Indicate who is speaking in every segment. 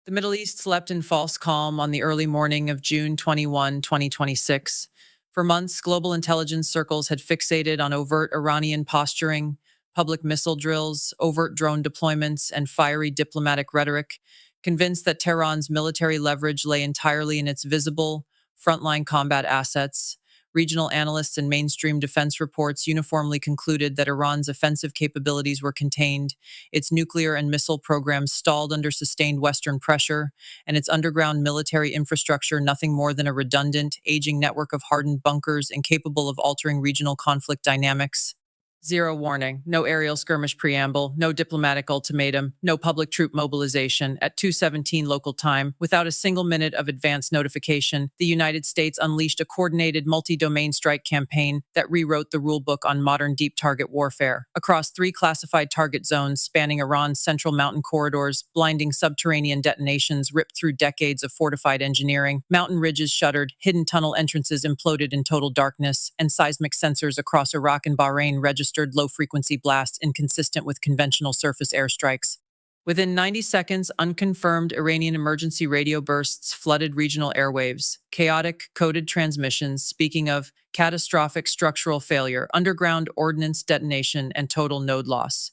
Speaker 1: The Middle East slept in false calm on the early morning of June 21, 2026. For months, global intelligence circles had fixated on overt Iranian posturing, public missile drills, overt drone deployments, and fiery diplomatic rhetoric, convinced that Tehran's military leverage lay entirely in its visible, frontline combat assets. Regional analysts and mainstream defense reports uniformly concluded that Iran's offensive capabilities were contained, its nuclear and missile programs stalled under sustained Western pressure, and its underground military infrastructure nothing more than a redundant, aging network of hardened bunkers incapable of altering regional conflict dynamics. Zero warning, no aerial skirmish preamble, no diplomatic ultimatum, no public troop mobilization. At 2:17 local time, without a single minute of advance notification, the United States unleashed a coordinated multi-domain strike campaign that rewrote the rulebook on modern deep target warfare. Across three classified target zones spanning Iran's central mountain corridors, blinding subterranean detonations ripped through decades of fortified engineering, mountain ridges shuttered, hidden tunnel entrances imploded in total darkness, and seismic sensors across Iraq and Bahrain registered low-frequency blasts inconsistent with conventional surface airstrikes. Within 90 seconds, unconfirmed Iranian emergency radio bursts flooded regional airwaves. Chaotic, coded transmissions speaking of catastrophic structural failure, underground ordnance detonation, and total node loss.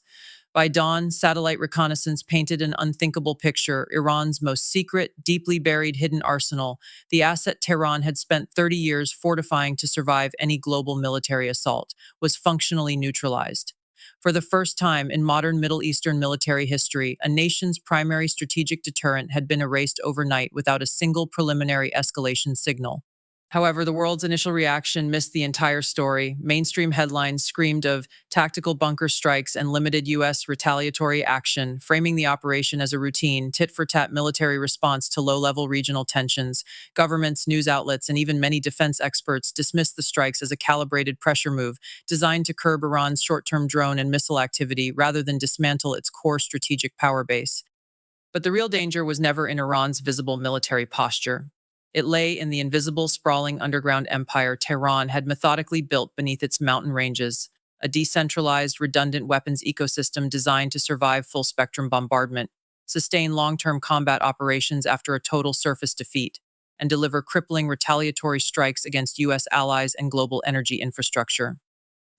Speaker 1: By dawn, satellite reconnaissance painted an unthinkable picture: Iran's most secret, deeply buried hidden arsenal, the asset Tehran had spent 30 years fortifying to survive any global military assault, was functionally neutralized. For the first time in modern Middle Eastern military history, a nation's primary strategic deterrent had been erased overnight without a single preliminary escalation signal. However, the world's initial reaction missed the entire story. Mainstream headlines screamed of tactical bunker strikes and limited U.S. retaliatory action, framing the operation as a routine, tit-for-tat military response to low-level regional tensions. Governments, news outlets, and even many defense experts dismissed the strikes as a calibrated pressure move designed to curb Iran's short-term drone and missile activity rather than dismantle its core strategic power base. But the real danger was never in Iran's visible military posture. It lay in the invisible, sprawling underground empire Tehran had methodically built beneath its mountain ranges, a decentralized, redundant weapons ecosystem designed to survive full-spectrum bombardment, sustain long-term combat operations after a total surface defeat, and deliver crippling retaliatory strikes against U.S. allies and global energy infrastructure.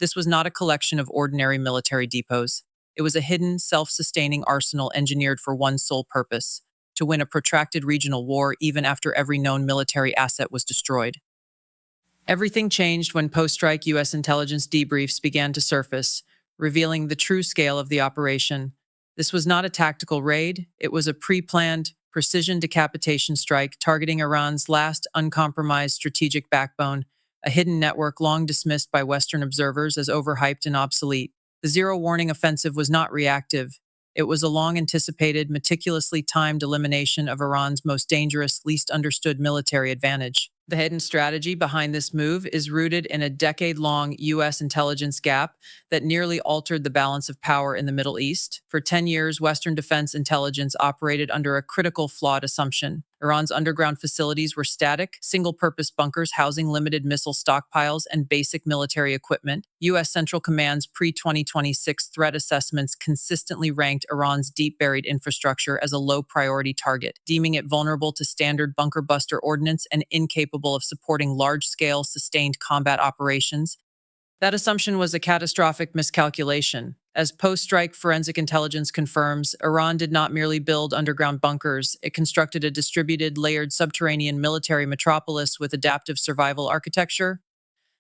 Speaker 1: This was not a collection of ordinary military depots. It was a hidden, self-sustaining arsenal engineered for one sole purpose: to win a protracted regional war even after every known military asset was destroyed. Everything changed when post-strike U.S. intelligence debriefs began to surface, revealing the true scale of the operation. This was not a tactical raid, it was a pre-planned, precision decapitation strike targeting Iran's last uncompromised strategic backbone, a hidden network long dismissed by Western observers as overhyped and obsolete. The zero-warning offensive was not reactive. It was a long-anticipated, meticulously timed elimination of Iran's most dangerous, least understood military advantage. The hidden strategy behind this move is rooted in a decade-long U.S. intelligence gap that nearly altered the balance of power in the Middle East. For 10 years, Western defense intelligence operated under a critical, flawed assumption. Iran's underground facilities were static, single-purpose bunkers housing limited missile stockpiles and basic military equipment. U.S. Central Command's pre-2026 threat assessments consistently ranked Iran's deep-buried infrastructure as a low-priority target, deeming it vulnerable to standard bunker-buster ordnance and incapable of supporting large-scale, sustained combat operations. That assumption was a catastrophic miscalculation. As post-strike forensic intelligence confirms, Iran did not merely build underground bunkers, it constructed a distributed, layered subterranean military metropolis with adaptive survival architecture.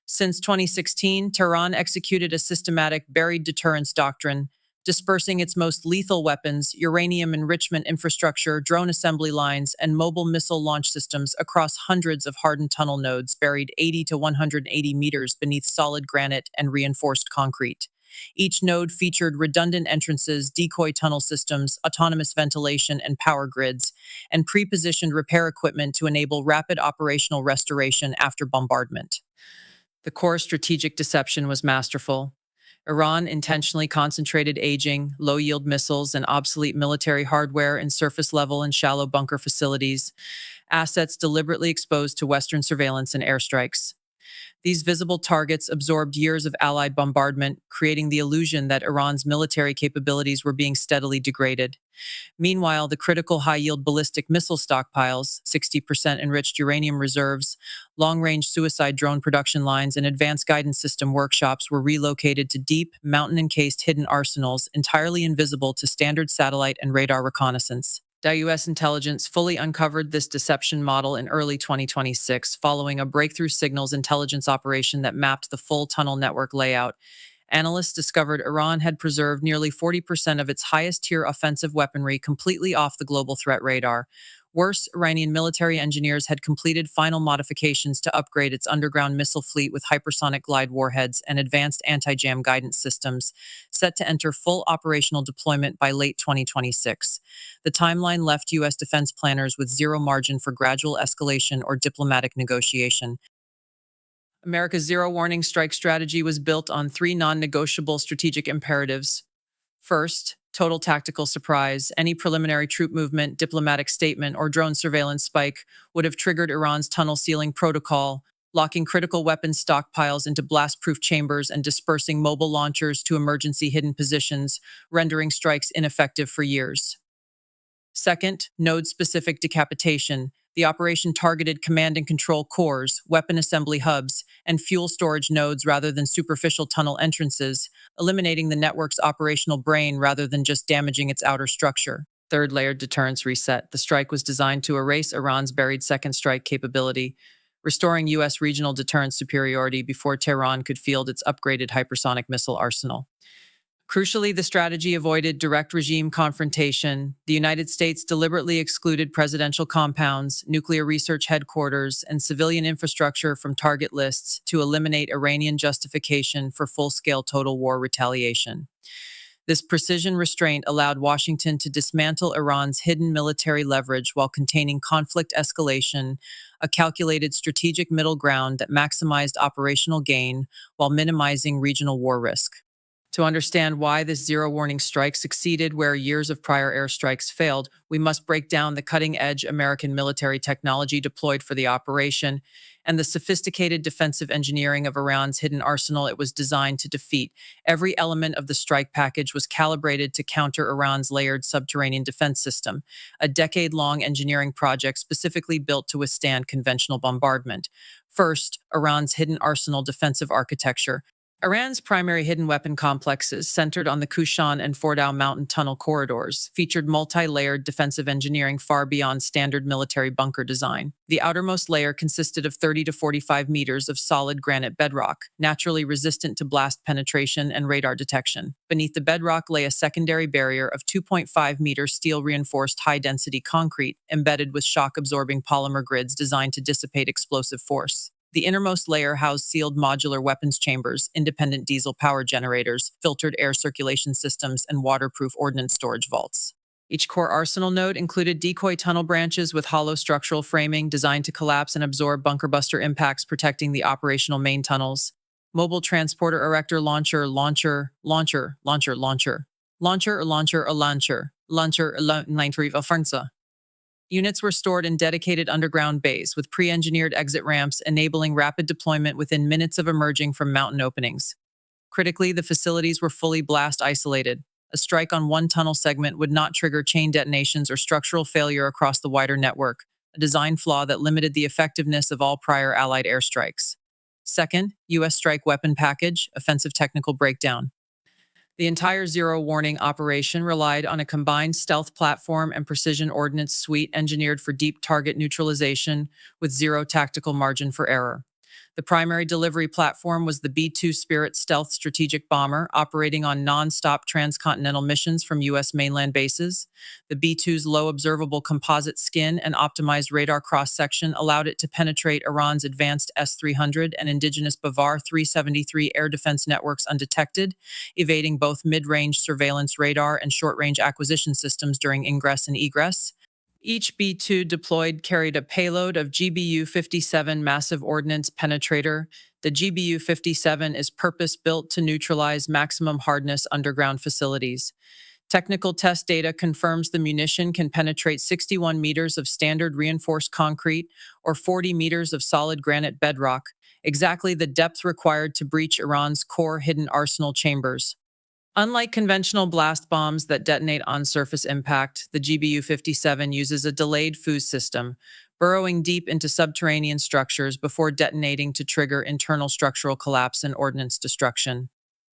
Speaker 1: Since 2016, Tehran executed a systematic buried deterrence doctrine, dispersing its most lethal weapons, uranium enrichment infrastructure, drone assembly lines, and mobile missile launch systems across hundreds of hardened tunnel nodes buried 80 to 180 meters beneath solid granite and reinforced concrete. Each node featured redundant entrances, decoy tunnel systems, autonomous ventilation and power grids, and pre-positioned repair equipment to enable rapid operational restoration after bombardment. The core strategic deception was masterful. Iran intentionally concentrated aging, low-yield missiles, and obsolete military hardware in surface-level and shallow bunker facilities, assets deliberately exposed to Western surveillance and airstrikes. These visible targets absorbed years of Allied bombardment, creating the illusion that Iran's military capabilities were being steadily degraded. Meanwhile, the critical high yield ballistic missile stockpiles, 60% enriched uranium reserves, long range suicide drone production lines, and advanced guidance system workshops were relocated to deep, mountain encased hidden arsenals entirely invisible to standard satellite and radar reconnaissance. The U.S. intelligence fully uncovered this deception model in early 2026 following a breakthrough signals intelligence operation that mapped the full tunnel network layout. Analysts discovered Iran had preserved nearly 40% of its highest tier offensive weaponry completely off the global threat radar. Worse, Iranian military engineers had completed final modifications to upgrade its underground missile fleet with hypersonic glide warheads and advanced anti-jam guidance systems, set to enter full operational deployment by late 2026. The timeline left U.S. defense planners with zero margin for gradual escalation or diplomatic negotiation. America's zero warning strike strategy was built on three non negotiable strategic imperatives. First, total tactical surprise. Any preliminary troop movement, diplomatic statement, or drone surveillance spike would have triggered Iran's tunnel sealing protocol, locking critical weapons stockpiles into blast proof chambers and dispersing mobile launchers to emergency hidden positions, rendering strikes ineffective for years. Second, node specific decapitation. The operation targeted command and control cores, weapon assembly hubs, and fuel storage nodes rather than superficial tunnel entrances, eliminating the network's operational brain rather than just damaging its outer structure. Third, layered deterrence reset. The strike was designed to erase Iran's buried second strike capability, restoring U.S. regional deterrence superiority before Tehran could field its upgraded hypersonic missile arsenal. Crucially, the strategy avoided direct regime confrontation. The United States deliberately excluded presidential compounds, nuclear research headquarters, and civilian infrastructure from target lists to eliminate Iranian justification for full-scale total war retaliation. This precision restraint allowed Washington to dismantle Iran's hidden military leverage while containing conflict escalation, a calculated strategic middle ground that maximized operational gain while minimizing regional war risk. To understand why this zero warning strike succeeded where years of prior airstrikes failed, we must break down the cutting edge American military technology deployed for the operation and the sophisticated defensive engineering of Iran's hidden arsenal it was designed to defeat. Every element of the strike package was calibrated to counter Iran's layered subterranean defense system, a decade long engineering project specifically built to withstand conventional bombardment. First, Iran's hidden arsenal defensive architecture. Iran's primary hidden weapon complexes, centered on the Kushan and Fordow mountain tunnel corridors, featured multi-layered defensive engineering far beyond standard military bunker design. The outermost layer consisted of 30 to 45 meters of solid granite bedrock, naturally resistant to blast penetration and radar detection. Beneath the bedrock lay a secondary barrier of 2.5-meter steel-reinforced high-density concrete, embedded with shock-absorbing polymer grids designed to dissipate explosive force. The innermost layer housed sealed modular weapons chambers, independent diesel power generators, filtered air circulation systems, and waterproof ordnance storage vaults. Each core arsenal node included decoy tunnel branches with hollow structural framing designed to collapse and absorb bunker buster impacts, protecting the operational main tunnels. Mobile transporter erector launcher, launcher, Units were stored in dedicated underground bays with pre-engineered exit ramps enabling rapid deployment within minutes of emerging from mountain openings. Critically, the facilities were fully blast isolated. A strike on one tunnel segment would not trigger chain detonations or structural failure across the wider network, a design flaw that limited the effectiveness of all prior Allied airstrikes. Second, U.S. strike weapon package, offensive technical breakdown. The entire zero warning operation relied on a combined stealth platform and precision ordnance suite engineered for deep target neutralization with zero tactical margin for error. The primary delivery platform was the B-2 Spirit stealth strategic bomber operating on non-stop transcontinental missions from U.S. mainland bases. The B-2's low observable composite skin and optimized radar cross-section allowed it to penetrate Iran's advanced S-300 and indigenous Bavar 373 air defense networks undetected, evading both mid-range surveillance radar and short-range acquisition systems during ingress and egress. Each B-2 deployed carried a payload of GBU-57 massive ordnance penetrator. The GBU-57 is purpose-built to neutralize maximum hardness underground facilities. Technical test data confirms the munition can penetrate 61 meters of standard reinforced concrete or 40 meters of solid granite bedrock, exactly the depth required to breach Iran's core hidden arsenal chambers. Unlike conventional blast bombs that detonate on surface impact, the GBU 57 uses a delayed fuse system, burrowing deep into subterranean structures before detonating to trigger internal structural collapse and ordnance destruction.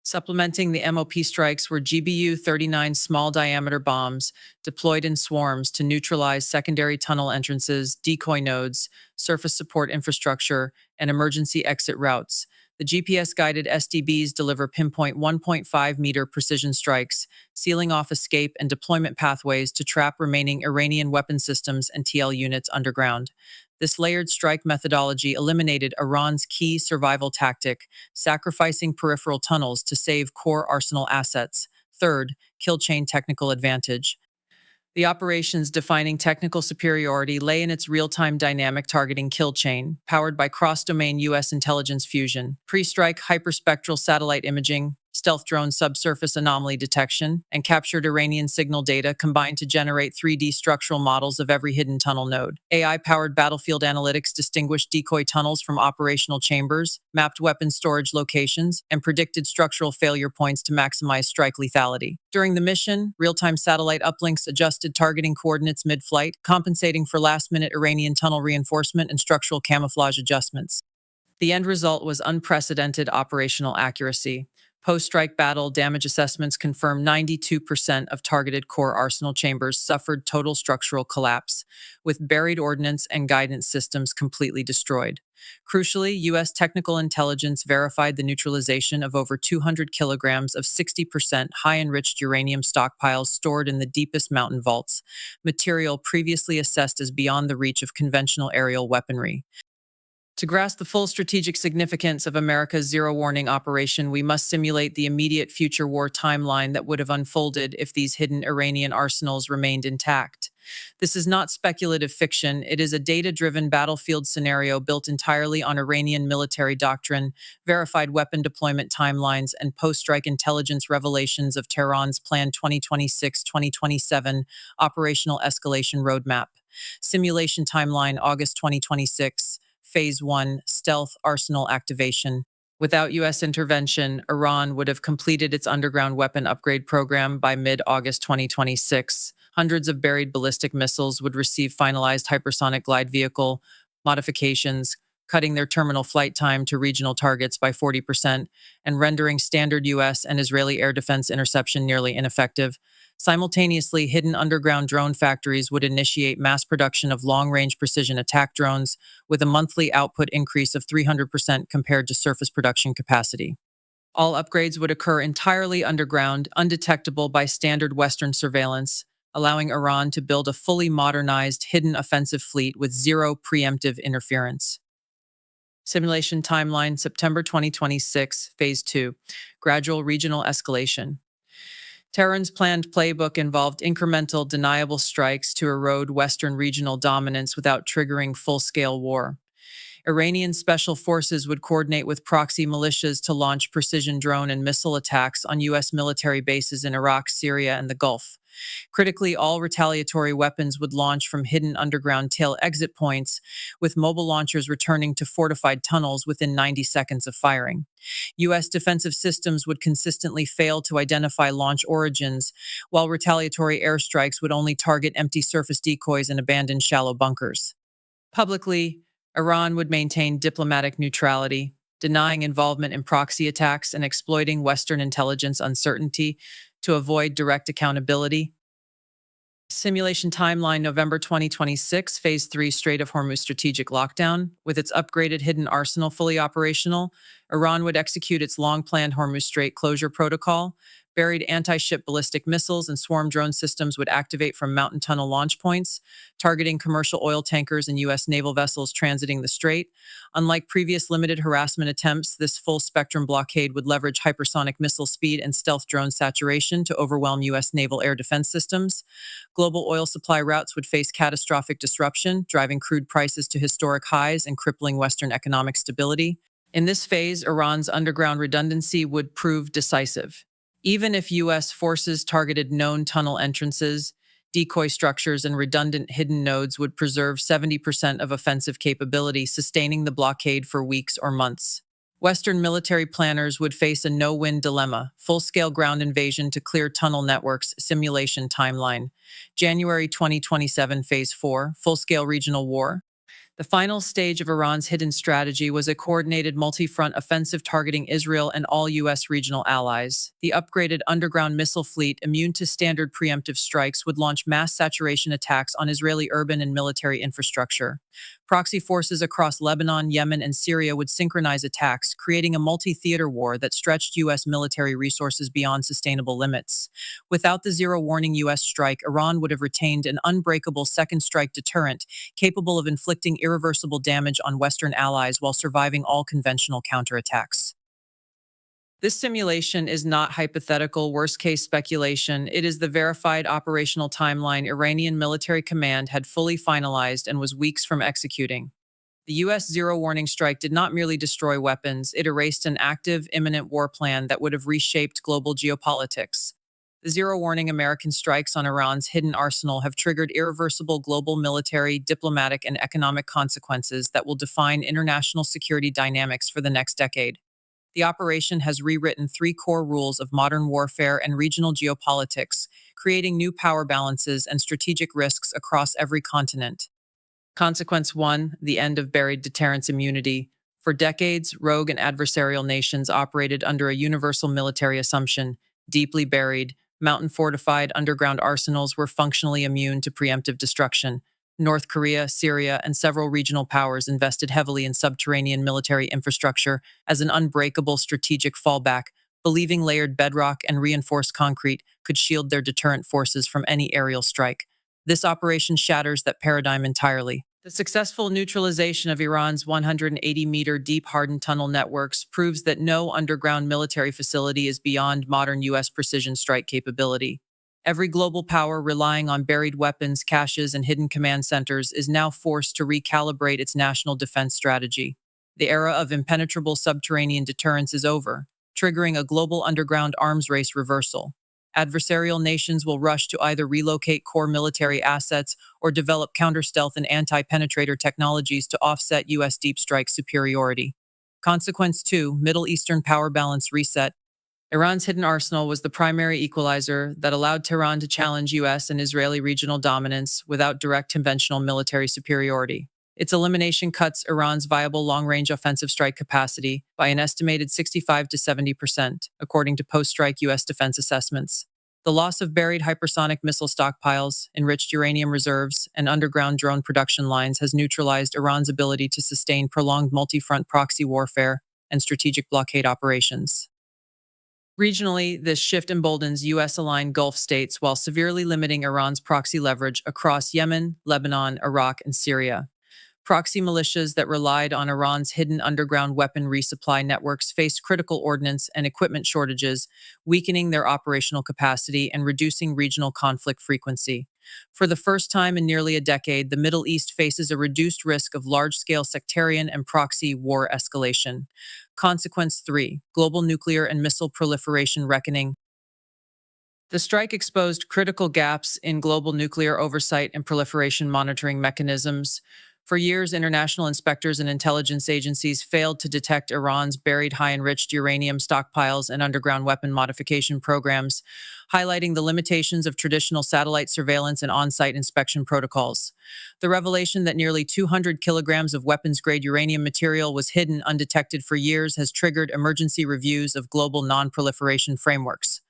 Speaker 1: Supplementing the MOP strikes were GBU 39 small diameter bombs deployed in swarms to neutralize secondary tunnel entrances, decoy nodes, surface support infrastructure, and emergency exit routes. The GPS guided SDBs deliver pinpoint 1.5-meter precision strikes, sealing off escape and deployment pathways to trap remaining Iranian weapon systems and TL units underground. This layered strike methodology eliminated Iran's key survival tactic, sacrificing peripheral tunnels to save core arsenal assets. Third, kill chain technical advantage. The operation's defining technical superiority lay in its real-time dynamic targeting kill chain, powered by cross-domain U.S. intelligence fusion, pre-strike hyperspectral satellite imaging, stealth drone subsurface anomaly detection, and captured Iranian signal data combined to generate 3D structural models of every hidden tunnel node. AI-powered battlefield analytics distinguished decoy tunnels from operational chambers, mapped weapon storage locations, and predicted structural failure points to maximize strike lethality. During the mission, real-time satellite uplinks adjusted targeting coordinates mid-flight, compensating for last-minute Iranian tunnel reinforcement and structural camouflage adjustments. The end result was unprecedented operational accuracy. Post-strike battle damage assessments confirm 92% of targeted core arsenal chambers suffered total structural collapse, with buried ordnance and guidance systems completely destroyed. Crucially, U.S. technical intelligence verified the neutralization of over 200 kilograms of 60% high-enriched uranium stockpiles stored in the deepest mountain vaults, material previously assessed as beyond the reach of conventional aerial weaponry. To grasp the full strategic significance of America's zero-warning operation, we must simulate the immediate future war timeline that would have unfolded if these hidden Iranian arsenals remained intact. This is not speculative fiction. It is a data-driven battlefield scenario built entirely on Iranian military doctrine, verified weapon deployment timelines, and post-strike intelligence revelations of Tehran's planned 2026-2027 operational escalation roadmap. Simulation timeline August 2026. Phase 1, Stealth Arsenal Activation. Without U.S. intervention, Iran would have completed its underground weapon upgrade program by mid-August 2026. Hundreds of buried ballistic missiles would receive finalized hypersonic glide vehicle modifications, cutting their terminal flight time to regional targets by 40% and rendering standard U.S. and Israeli air defense interception nearly ineffective. Simultaneously, hidden underground drone factories would initiate mass production of long-range precision attack drones with a monthly output increase of 300% compared to surface production capacity. All upgrades would occur entirely underground, undetectable by standard Western surveillance, allowing Iran to build a fully modernized hidden offensive fleet with zero preemptive interference. Simulation timeline September 2026, Phase 2, Gradual Regional Escalation. Tehran's planned playbook involved incremental, deniable strikes to erode Western regional dominance without triggering full-scale war. Iranian special forces would coordinate with proxy militias to launch precision drone and missile attacks on U.S. military bases in Iraq, Syria, and the Gulf. Critically, all retaliatory weapons would launch from hidden underground tail exit points, with mobile launchers returning to fortified tunnels within 90 seconds of firing. U.S. defensive systems would consistently fail to identify launch origins, while retaliatory airstrikes would only target empty surface decoys and abandoned shallow bunkers. Publicly, Iran would maintain diplomatic neutrality, denying involvement in proxy attacks and exploiting Western intelligence uncertainty to avoid direct accountability. Simulation timeline November 2026, Phase 3 Strait of Hormuz strategic lockdown. With its upgraded hidden arsenal fully operational, Iran would execute its long-planned Hormuz Strait closure protocol. Buried anti-ship ballistic missiles and swarm drone systems would activate from mountain tunnel launch points, targeting commercial oil tankers and U.S. naval vessels transiting the strait. Unlike previous limited harassment attempts, this full-spectrum blockade would leverage hypersonic missile speed and stealth drone saturation to overwhelm U.S. naval air defense systems. Global oil supply routes would face catastrophic disruption, driving crude prices to historic highs and crippling Western economic stability. In this phase, Iran's underground redundancy would prove decisive. Even if U.S. forces targeted known tunnel entrances, decoy structures, and redundant hidden nodes would preserve 70% of offensive capability, sustaining the blockade for weeks or months. Western military planners would face a no-win dilemma: full-scale ground invasion to clear tunnel networks, simulation timeline. January 2027, Phase 4, full-scale regional war. The final stage of Iran's hidden strategy was a coordinated multi-front offensive targeting Israel and all U.S. regional allies. The upgraded underground missile fleet, immune to standard preemptive strikes, would launch mass saturation attacks on Israeli urban and military infrastructure. Proxy forces across Lebanon, Yemen, and Syria would synchronize attacks, creating a multi-theater war that stretched U.S. military resources beyond sustainable limits. Without the zero-warning U.S. strike, Iran would have retained an unbreakable second strike deterrent, capable of inflicting irreversible damage on Western allies while surviving all conventional counterattacks. This simulation is not hypothetical worst-case speculation. It is the verified operational timeline Iranian military command had fully finalized and was weeks from executing. The U.S. zero-warning strike did not merely destroy weapons, it erased an active, imminent war plan that would have reshaped global geopolitics. The zero-warning American strikes on Iran's hidden arsenal have triggered irreversible global military, diplomatic, and economic consequences that will define international security dynamics for the next decade. The operation has rewritten three core rules of modern warfare and regional geopolitics, creating new power balances and strategic risks across every continent. Consequence 1: the end of buried deterrence immunity. For decades, rogue and adversarial nations operated under a universal military assumption: deeply buried, mountain-fortified underground arsenals were functionally immune to preemptive destruction. North Korea, Syria, and several regional powers invested heavily in subterranean military infrastructure as an unbreakable strategic fallback, believing layered bedrock and reinforced concrete could shield their deterrent forces from any aerial strike. This operation shatters that paradigm entirely. The successful neutralization of Iran's 180-meter deep hardened tunnel networks proves that no underground military facility is beyond modern U.S. precision strike capability. Every global power relying on buried weapons, caches, and hidden command centers is now forced to recalibrate its national defense strategy. The era of impenetrable subterranean deterrence is over, triggering a global underground arms race reversal. Adversarial nations will rush to either relocate core military assets or develop counter-stealth and anti-penetrator technologies to offset U.S. deep strike superiority. Consequence 2: Middle Eastern power balance reset. Iran's hidden arsenal was the primary equalizer that allowed Tehran to challenge U.S. and Israeli regional dominance without direct conventional military superiority. Its elimination cuts Iran's viable long-range offensive strike capacity by an estimated 65 to 70%, according to post-strike U.S. defense assessments. The loss of buried hypersonic missile stockpiles, enriched uranium reserves, and underground drone production lines has neutralized Iran's ability to sustain prolonged multi-front proxy warfare and strategic blockade operations. Regionally, this shift emboldens U.S.-aligned Gulf states while severely limiting Iran's proxy leverage across Yemen, Lebanon, Iraq, and Syria. Proxy militias that relied on Iran's hidden underground weapon resupply networks faced critical ordnance and equipment shortages, weakening their operational capacity and reducing regional conflict frequency. For the first time in nearly a decade, the Middle East faces a reduced risk of large-scale sectarian and proxy war escalation. Consequence 3: global nuclear and missile proliferation reckoning. The strike exposed critical gaps in global nuclear oversight and proliferation monitoring mechanisms. For years, international inspectors and intelligence agencies failed to detect Iran's buried high-enriched uranium stockpiles and underground weapon modification programs, highlighting the limitations of traditional satellite surveillance and on-site inspection protocols. The revelation that nearly 200 kilograms of weapons-grade uranium material was hidden undetected for years has triggered emergency reviews of global non-proliferation frameworks.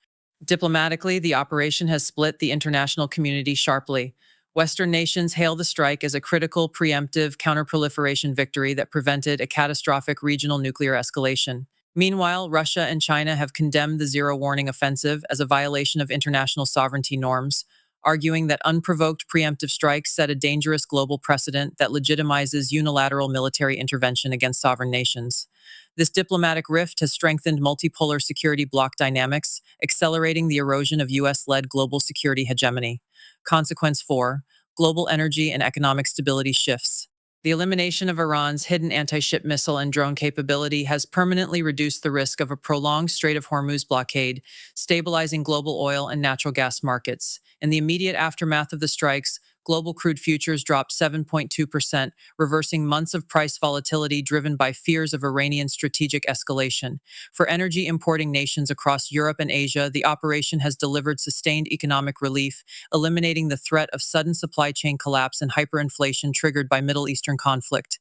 Speaker 1: Diplomatically, the operation has split the international community sharply. Western nations hail the strike as a critical, preemptive counterproliferation victory that prevented a catastrophic regional nuclear escalation. Meanwhile, Russia and China have condemned the zero-warning offensive as a violation of international sovereignty norms, arguing that unprovoked preemptive strikes set a dangerous global precedent that legitimizes unilateral military intervention against sovereign nations. This diplomatic rift has strengthened multipolar security bloc dynamics, accelerating the erosion of U.S.-led global security hegemony. Consequence 4: global energy and economic stability shifts. The elimination of Iran's hidden anti-ship missile and drone capability has permanently reduced the risk of a prolonged Strait of Hormuz blockade, stabilizing global oil and natural gas markets. In the immediate aftermath of the strikes, global crude futures dropped 7.2%, reversing months of price volatility driven by fears of Iranian strategic escalation. For energy importing nations across Europe and Asia, the operation has delivered sustained economic relief, eliminating the threat of sudden supply chain collapse and hyperinflation triggered by Middle Eastern conflict.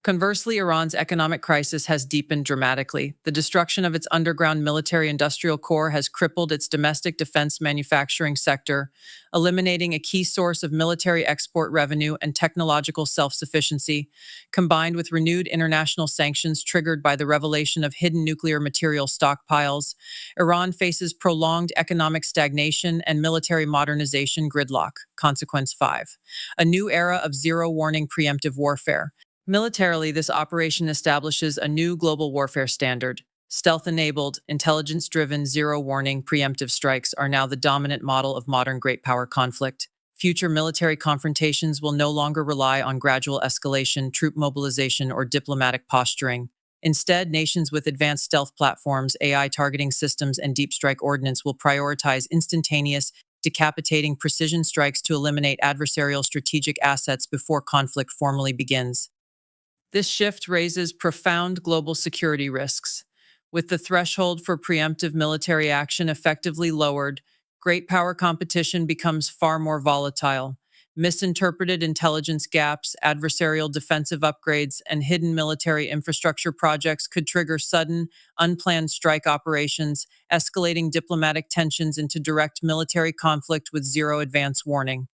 Speaker 1: Conversely, Iran's economic crisis has deepened dramatically. The destruction of its underground military industrial core has crippled its domestic defense manufacturing sector, eliminating a key source of military export revenue and technological self sufficiency. Combined with renewed international sanctions triggered by the revelation of hidden nuclear material stockpiles, Iran faces prolonged economic stagnation and military modernization gridlock. Consequence 5. A new era of zero warning preemptive warfare. Militarily, this operation establishes a new global warfare standard. Stealth-enabled, intelligence-driven, zero-warning preemptive strikes are now the dominant model of modern great power conflict. Future military confrontations will no longer rely on gradual escalation, troop mobilization, or diplomatic posturing. Instead, nations with advanced stealth platforms, AI targeting systems, and deep strike ordnance will prioritize instantaneous, decapitating precision strikes to eliminate adversarial strategic assets before conflict formally begins. This shift raises profound global security risks. With the threshold for preemptive military action effectively lowered, great power competition becomes far more volatile. Misinterpreted intelligence gaps, adversarial defensive upgrades, and hidden military infrastructure projects could trigger sudden, unplanned strike operations, escalating diplomatic tensions into direct military conflict with zero advance warning.